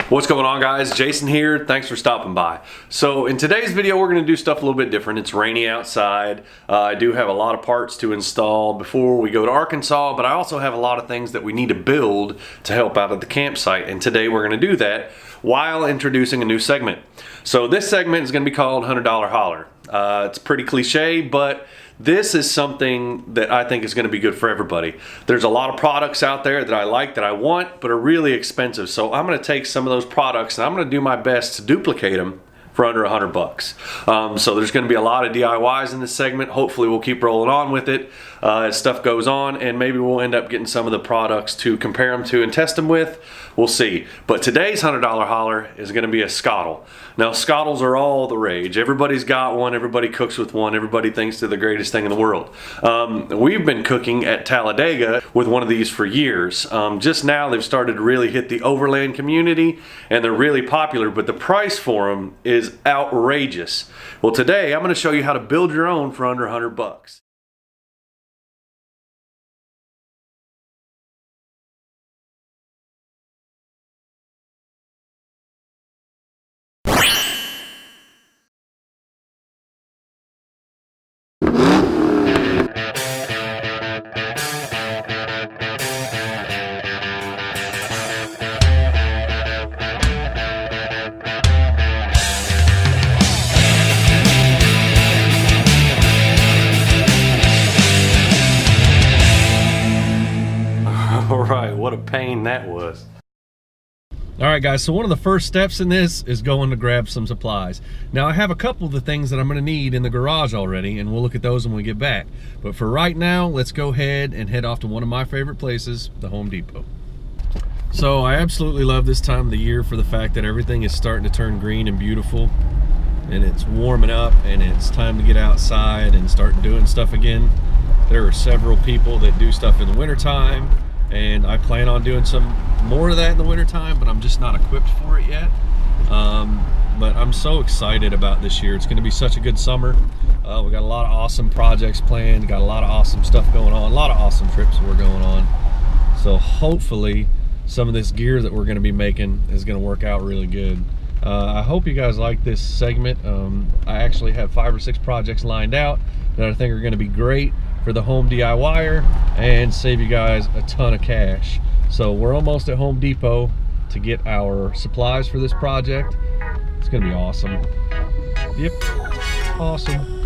What's going on, guys? Jason here. Thanks for stopping by. So in today's video, we're going to do stuff a little bit different. It's rainy outside. I do have a lot of parts to install before we go to Arkansas, but I also have a lot of things that we need to build to help out at the campsite. And today we're going to do that while introducing a new segment. So this segment is going to be called $100 Holler. It's pretty cliche, but this is something that I think is going to be good for everybody. There's a lot of products out there that I like, that I want, but are really expensive. So I'm going to take some of those products and I'm going to do my best to duplicate them for under $100. So there's going to be a lot of DIYs in this segment. Hopefully we'll keep rolling on with it as stuff goes on, and maybe we'll end up getting some of the products to compare them to and test them with. We'll see. But today's $100 Holler is going to be a Scottle. Now, Scottles are all the rage. Everybody's got one. Everybody cooks with one. Everybody thinks they're the greatest thing in the world. We've been cooking at Talladega with one of these for years. Just now they've started to really hit the overland community, and they're really popular, but the price for them is outrageous. Well, today I'm going to show you how to build your own for under $100. Alright, what a pain that was. Alright guys, so one of the first steps in this is going to grab some supplies. Now I have a couple of the things that I'm going to need in the garage already, and we'll look at those when we get back. But for right now, let's go ahead and head off to one of my favorite places, the Home Depot. So I absolutely love this time of the year for the fact that everything is starting to turn green and beautiful, and it's warming up, and it's time to get outside and start doing stuff again. There are several people that do stuff in the wintertime, and I plan on doing some more of that in the wintertime, but I'm just not equipped for it yet. But I'm so excited about this year. It's going to be such a good summer. We got a lot of awesome projects planned, got a lot of awesome stuff going on, a lot of awesome trips we're going on. So hopefully some of this gear that we're going to be making is going to work out really good. I hope you guys like this segment. I actually have 5 or 6 projects lined out that I think are going to be great for the home DIYer and save you guys a ton of cash. So we're almost at Home Depot to get our supplies for this project. It's gonna be awesome. Yep, awesome.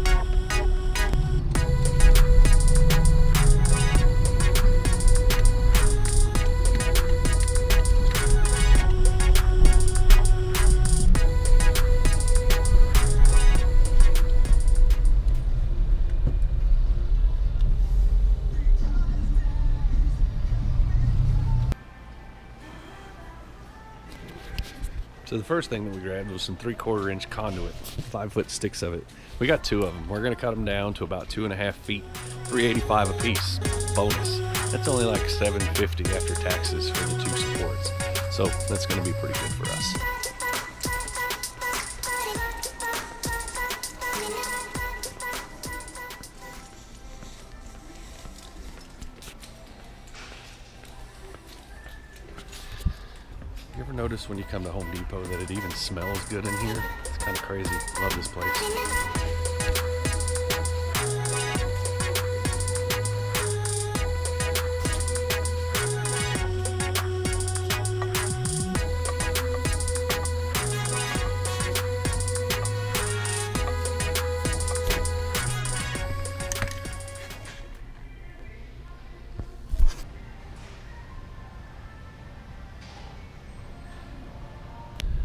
So the first thing that we grabbed was some 3/4 inch conduit, 5-foot sticks of it. We got 2 of them. We're gonna cut them down to about 2.5 feet, $3.85 a piece, bonus. That's only like $7.50 after taxes for the 2 supports. So that's gonna be pretty good for us. You ever notice when you come to Home Depot that it even smells good in here? It's kind of crazy. Love this place.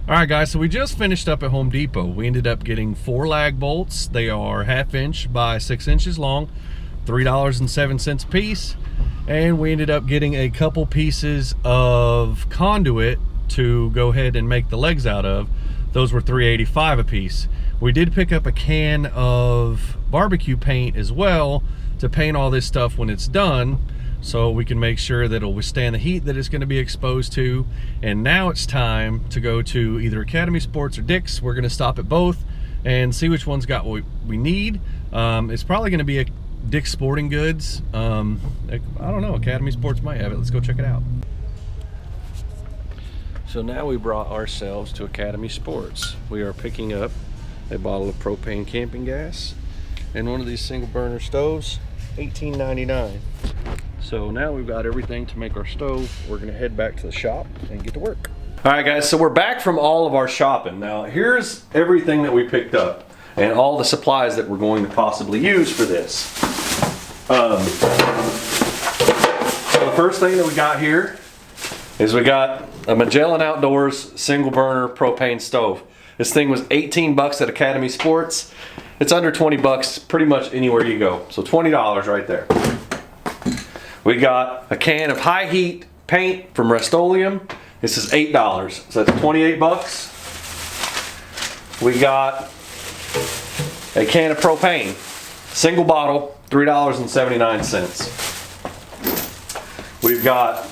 Alright guys, so we just finished up at Home Depot. We ended up getting 4 lag bolts. They are 1/2 inch by 6 inches long, $3.07 a piece. And we ended up getting a couple pieces of conduit to go ahead and make the legs out of. Those were $3.85 a piece. We did pick up a can of barbecue paint as well to paint all this stuff when it's done, so we can make sure that it'll withstand the heat that it's going to be exposed to. And now it's time to go to either Academy Sports or Dick's. We're going to stop at both and see which one's got what we need. It's probably going to be a Dick's Sporting Goods. I don't know, Academy Sports might have it. Let's go check it out. So now we brought ourselves to Academy Sports. We are picking up a bottle of propane camping gas and one of these single burner stoves, $18.99. So now we've got everything to make our stove. We're gonna head back to the shop and get to work. All right guys, so we're back from all of our shopping. Now here's everything that we picked up and all the supplies that we're going to possibly use for this. So the first thing that we got here is we got a Magellan Outdoors single burner propane stove. This thing was 18 bucks at Academy Sports. It's under 20 bucks pretty much anywhere you go. So $20 right there. We got a can of high heat paint from Rust-Oleum. This is $8, so that's 28 bucks. We got a can of propane, single bottle, $3.79. We've got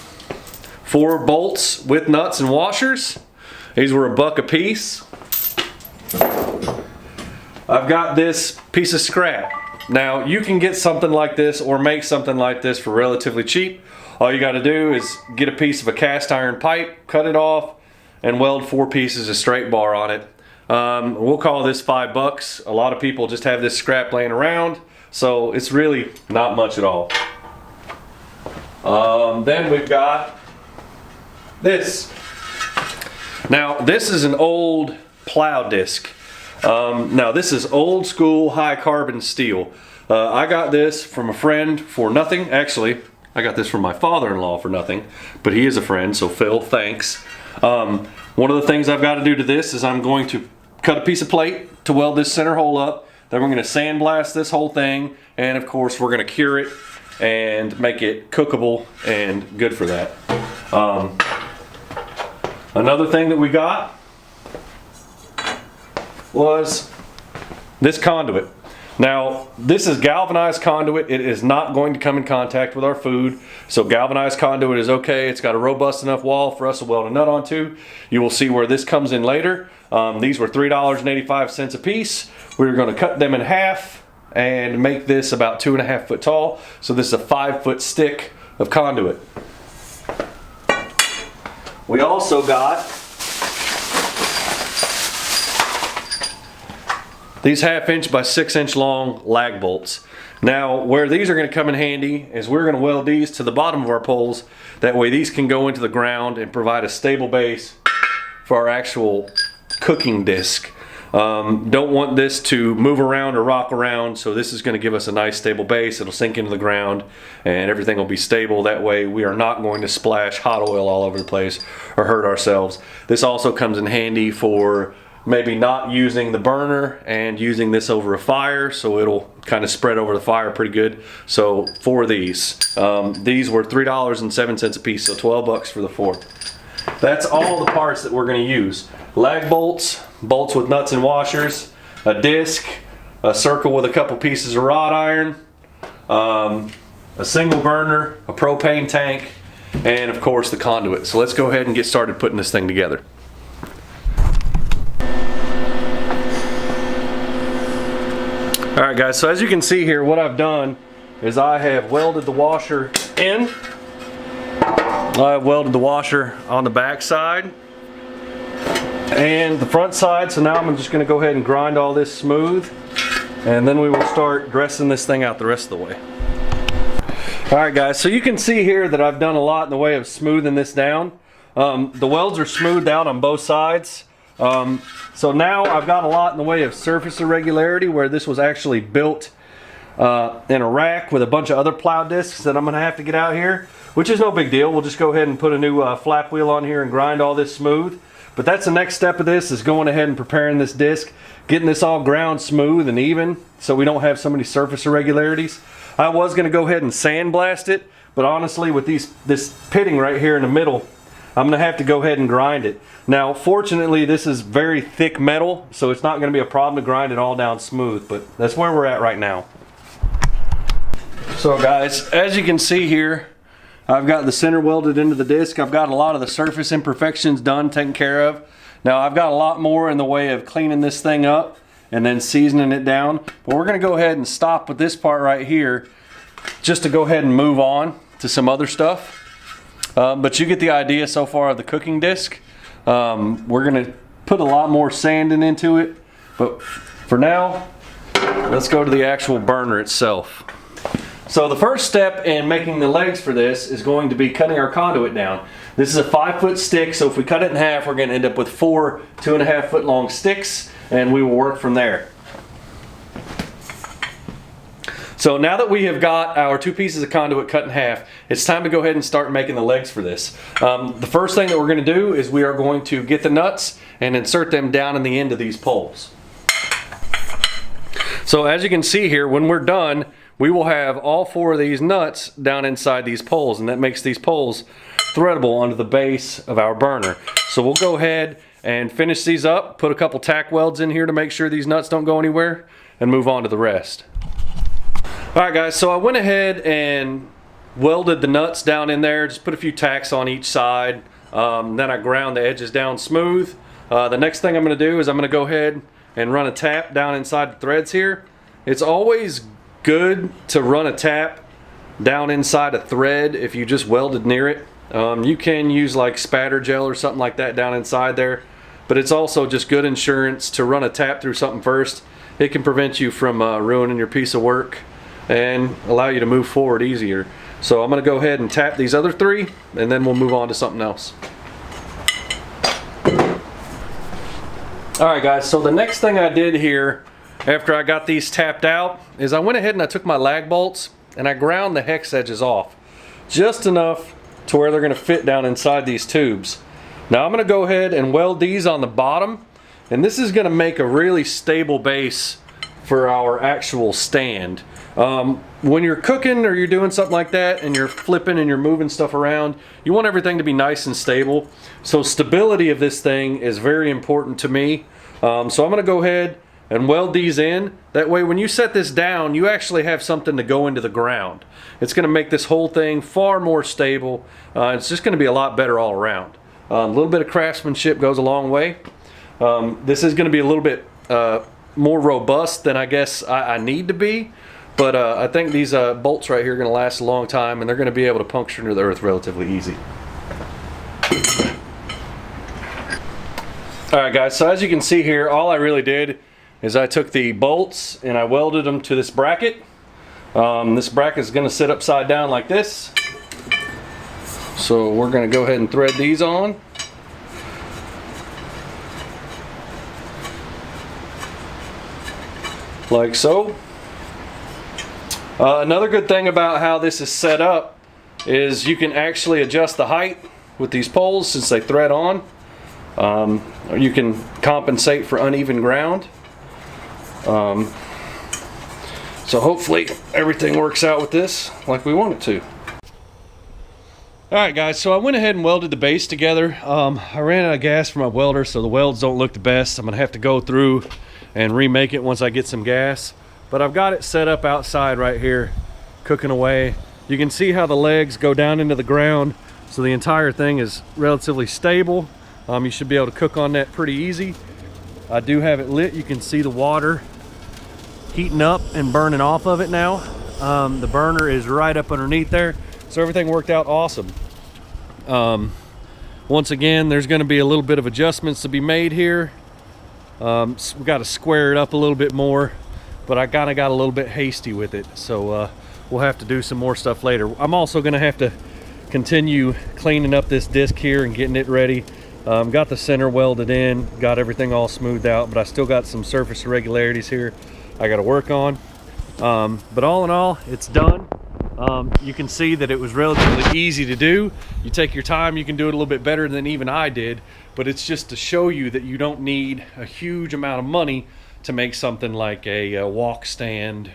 4 bolts with nuts and washers. These were $1 a piece. I've got this piece of scrap. Now you can get something like this or make something like this for relatively cheap. All you got to do is get a piece of a cast iron pipe, cut it off, and weld 4 pieces of straight bar on it. We'll call this $5. A lot of people just have this scrap laying around, so it's really not much at all. Then we've got this. Now this is an old plow disc. Now this is old school high carbon steel. I got this from a friend for nothing. Actually, I got this from my father-in-law for nothing, but he is a friend, so Phil, thanks. One of the things I've got to do to this is I'm going to cut a piece of plate to weld this center hole up. Then we're going to sandblast this whole thing, and of course we're going to cure it and make it cookable and good for that. Another thing that we got was this conduit. Now this is galvanized conduit. It is not going to come in contact with our food, so galvanized conduit is okay. It's got a robust enough wall for us to weld a nut onto. You will see where this comes in later. These were $3.85 a piece. We're going to cut them in half and make this about 2.5 foot tall. So this is a 5-foot stick of conduit. We also got these 1/2 by 6 long lag bolts. Now where these are going to come in handy is we're going to weld these to the bottom of our poles. That way these can go into the ground and provide a stable base for our actual cooking disc. Don't want this to move around or rock around, so this is going to give us a nice stable base. It'll sink into the ground and everything will be stable. That way we are not going to splash hot oil all over the place or hurt ourselves. This also comes in handy for maybe not using the burner and using this over a fire, so it'll kind of spread over the fire pretty good. So for these were $3.07 a piece, so 12 bucks for the 4. That's all the parts that we're going to use. Lag bolts, bolts with nuts and washers, a disc, a circle with a couple pieces of wrought iron, a single burner, a propane tank, and of course the conduit. So let's go ahead and get started putting this thing together. Alright guys, so as you can see here, what I've done is I have welded the washer in. I've welded the washer on the back side and the front side, so now I'm just going to go ahead and grind all this smooth, and then we will start dressing this thing out the rest of the way. Alright guys, so you can see here that I've done a lot in the way of smoothing this down. The welds are smoothed out on both sides. So now I've got a lot in the way of surface irregularity where this was actually built in a rack with a bunch of other plow discs that I'm going to have to get out here, which is no big deal. We'll just go ahead and put a new flap wheel on here and grind all this smooth. But that's the next step of this, is going ahead and preparing this disc, getting this all ground smooth and even so we don't have so many surface irregularities. I was going to go ahead and sandblast it, but honestly with this pitting right here in the middle, I'm going to have to go ahead and grind it. Now fortunately this is very thick metal, so it's not going to be a problem to grind it all down smooth, but that's where we're at right now. So guys, as you can see here, I've got the center welded into the disc. I've got a lot of the surface imperfections done, taken care of. Now I've got a lot more in the way of cleaning this thing up and then seasoning it down, but we're going to go ahead and stop with this part right here just to go ahead and move on to some other stuff. But you get the idea so far of the cooking disc. We're gonna put a lot more sanding into it, but for now, let's go to the actual burner itself. So the first step in making the legs for this is going to be cutting our conduit down. This is a 5-foot stick, so if we cut it in half, we're going to end up with 4 2.5 foot long sticks, and we will work from there. So now that we have got our 2 pieces of conduit cut in half, it's time to go ahead and start making the legs for this. The first thing that we're going to do is we are going to get the nuts and insert them down in the end of these poles. So as you can see here, when we're done, we will have all 4 of these nuts down inside these poles, and that makes these poles threadable onto the base of our burner. So we'll go ahead and finish these up, put a couple tack welds in here to make sure these nuts don't go anywhere, and move on to the rest. Alright guys, so I went ahead and welded the nuts down in there, just put a few tacks on each side, then I ground the edges down smooth. The next thing I'm going to do is I'm going to go ahead and run a tap down inside the threads here. It's always good to run a tap down inside a thread if you just welded near it. You can use like spatter gel or something like that down inside there, but it's also just good insurance to run a tap through something first. It can prevent you from ruining your piece of work and allow you to move forward easier. So I'm going to go ahead and tap these other 3, and then we'll move on to something else. Alright guys, so the next thing I did here after I got these tapped out is I went ahead and I took my lag bolts and I ground the hex edges off just enough to where they're going to fit down inside these tubes. Now I'm going to go ahead and weld these on the bottom, and this is going to make a really stable base for our actual stand. When you're cooking or you're doing something like that and you're flipping and you're moving stuff around, you want everything to be nice and stable. So stability of this thing is very important to me. So I'm going to go ahead and weld these in. That way when you set this down, you actually have something to go into the ground. It's going to make this whole thing far more stable. It's just going to be a lot better all around. A little bit of craftsmanship goes a long way. This is going to be a little bit more robust than I guess I need to be, but I think these bolts right here are going to last a long time, and they're going to be able to puncture into the earth relatively easy. Alright guys, so as you can see here, all I really did is I took the bolts and I welded them to this bracket. This bracket is going to sit upside down like this. So we're going to go ahead and thread these on. Like so. Another good thing about how this is set up is you can actually adjust the height with these poles since they thread on. You can compensate for uneven ground. So hopefully everything works out with this like we want it to. Alright guys, so I went ahead and welded the base together. I ran out of gas for my welder, so the welds don't look the best. I'm going to have to go through and remake it once I get some gas. But I've got it set up outside right here, cooking away. You can see how the legs go down into the ground, so the entire thing is relatively stable. You should be able to cook on that pretty easy. I do have it lit. You can see the water heating up and burning off of it now. The burner is right up underneath there, so everything worked out awesome. Once again, there's going to be a little bit of adjustments to be made here. So we got to square it up a little bit more, but I kind of got a little bit hasty with it, so we'll have to do some more stuff later. I'm also going to have to continue cleaning up this disc here and getting it ready. Got the center welded in, got everything all smoothed out, but I still got some surface irregularities here I got to work on. But all in all, it's done. You can see that it was relatively easy to do. You take your time, you can do it a little bit better than even I did, but it's just to show you that you don't need a huge amount of money to make something like a walk stand,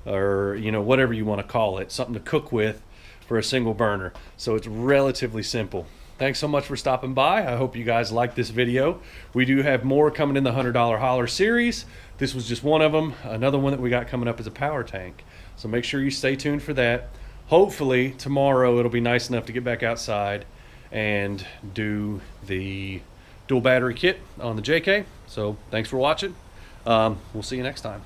or whatever you want to call it, something to cook with for a single burner. So it's relatively simple. Thanks so much for stopping by. I hope you guys liked this video. We do have more coming in the $100 Holler series. This was just one of them. Another one that we got coming up is a power tank. So make sure you stay tuned for that. Hopefully tomorrow it'll be nice enough to get back outside and do the dual battery kit on the JK. So thanks for watching. We'll see you next time.